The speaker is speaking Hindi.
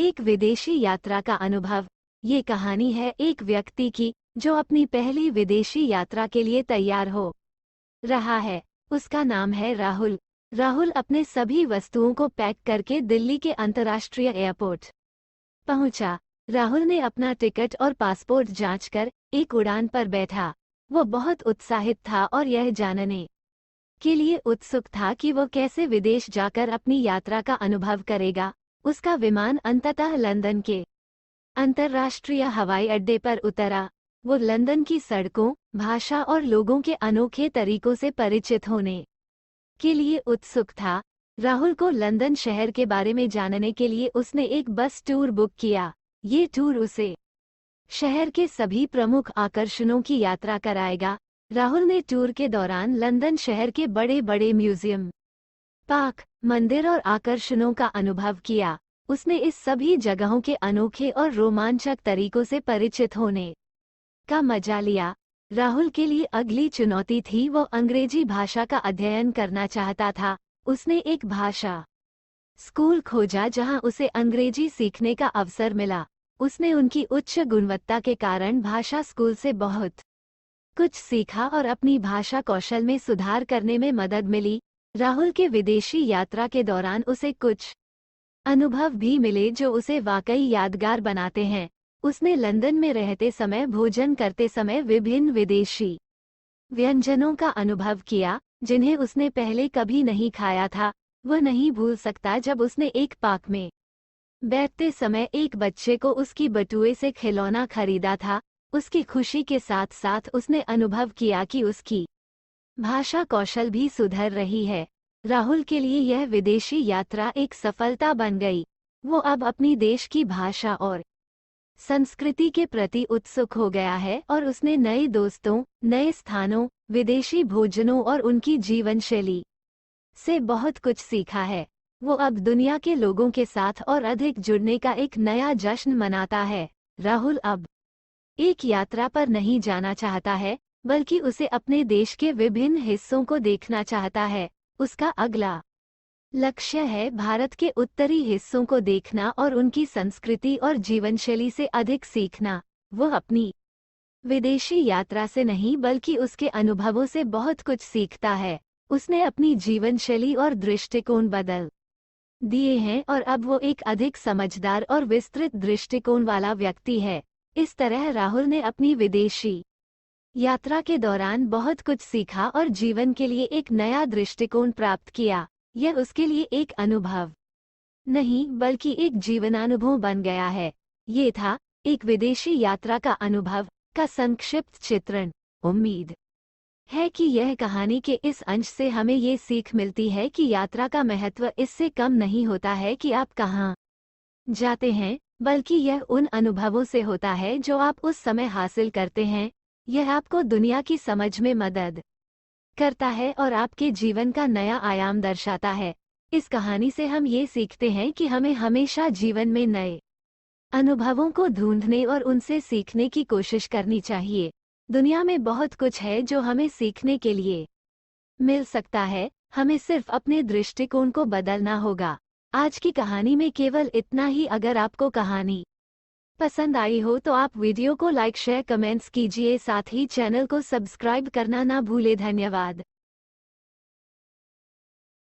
एक विदेशी यात्रा का अनुभव। ये कहानी है एक व्यक्ति की जो अपनी पहली विदेशी यात्रा के लिए तैयार हो रहा है। उसका नाम है राहुल। राहुल अपने सभी वस्तुओं को पैक करके दिल्ली के अंतर्राष्ट्रीय एयरपोर्ट पहुंचा। राहुल ने अपना टिकट और पासपोर्ट जांचकर एक उड़ान पर बैठा। वो बहुत उत्साहित था और यह जानने के लिए उत्सुक था कि वो कैसे विदेश जाकर अपनी यात्रा का अनुभव करेगा। उसका विमान अंततः लंदन के अंतर्राष्ट्रीय हवाई अड्डे पर उतरा। वो लंदन की सड़कों, भाषा और लोगों के अनोखे तरीकों से परिचित होने के लिए उत्सुक था। राहुल को लंदन शहर के बारे में जानने के लिए उसने एक बस टूर बुक किया। ये टूर उसे शहर के सभी प्रमुख आकर्षणों की यात्रा कराएगा। राहुल ने टूर के दौरान लंदन शहर के बड़े बड़े म्यूजियम, पार्क, मंदिर और आकर्षणों का अनुभव किया। उसने इस सभी जगहों के अनोखे और रोमांचक तरीकों से परिचित होने का मजा लिया। राहुल के लिए अगली चुनौती थी, वो अंग्रेजी भाषा का अध्ययन करना चाहता था। उसने एक भाषा स्कूल खोजा जहां उसे अंग्रेजी सीखने का अवसर मिला। उसने उनकी उच्च गुणवत्ता के कारण भाषा स्कूल से बहुत कुछ सीखा और अपनी भाषा कौशल में सुधार करने में मदद मिली। राहुल के विदेशी यात्रा के दौरान उसे कुछ अनुभव भी मिले जो उसे वाकई यादगार बनाते हैं। उसने लंदन में रहते समय भोजन करते समय विभिन्न विदेशी व्यंजनों का अनुभव किया जिन्हें उसने पहले कभी नहीं खाया था। वह नहीं भूल सकता जब उसने एक पार्क में बैठते समय एक बच्चे को उसकी बटुए से खिलौना खरीदा था। उसकी खुशी के साथ साथ उसने अनुभव किया कि उसकी भाषा कौशल भी सुधर रही है। राहुल के लिए यह विदेशी यात्रा एक सफलता बन गई। वो अब अपनी देश की भाषा और संस्कृति के प्रति उत्सुक हो गया है और उसने नए दोस्तों, नए स्थानों, विदेशी भोजनों और उनकी जीवन शैली से बहुत कुछ सीखा है। वो अब दुनिया के लोगों के साथ और अधिक जुड़ने का एक नया जश्न मनाता है। राहुल अब एक यात्रा पर नहीं जाना चाहता है, बल्कि उसे अपने देश के विभिन्न हिस्सों को देखना चाहता है। उसका अगला लक्ष्य है भारत के उत्तरी हिस्सों को देखना और उनकी संस्कृति और जीवनशैली से अधिक सीखना। वह अपनी विदेशी यात्रा से नहीं बल्कि उसके अनुभवों से बहुत कुछ सीखता है। उसने अपनी जीवनशैली और दृष्टिकोण बदल दिए हैं और अब वो एक अधिक समझदार और विस्तृत दृष्टिकोण वाला व्यक्ति है। इस तरह राहुल ने अपनी विदेशी यात्रा के दौरान बहुत कुछ सीखा और जीवन के लिए एक नया दृष्टिकोण प्राप्त किया। यह उसके लिए एक अनुभव नहीं बल्कि एक जीवनानुभव बन गया है। ये था एक विदेशी यात्रा का अनुभव का संक्षिप्त चित्रण। उम्मीद है कि यह कहानी के इस अंश से हमें ये सीख मिलती है कि यात्रा का महत्व इससे कम नहीं होता है कि आप कहाँ जाते हैं, बल्कि यह उन अनुभवों से होता है जो आप उस समय हासिल करते हैं। यह आपको दुनिया की समझ में मदद करता है और आपके जीवन का नया आयाम दर्शाता है। इस कहानी से हम ये सीखते हैं कि हमें हमेशा जीवन में नए अनुभवों को ढूंढने और उनसे सीखने की कोशिश करनी चाहिए। दुनिया में बहुत कुछ है जो हमें सीखने के लिए मिल सकता है, हमें सिर्फ अपने दृष्टिकोण को बदलना होगा। आज की कहानी में केवल इतना ही। अगर आपको कहानी पसंद आई हो तो आप वीडियो को लाइक, शेयर, कमेंट्स कीजिए। साथ ही चैनल को सब्सक्राइब करना ना भूले। धन्यवाद।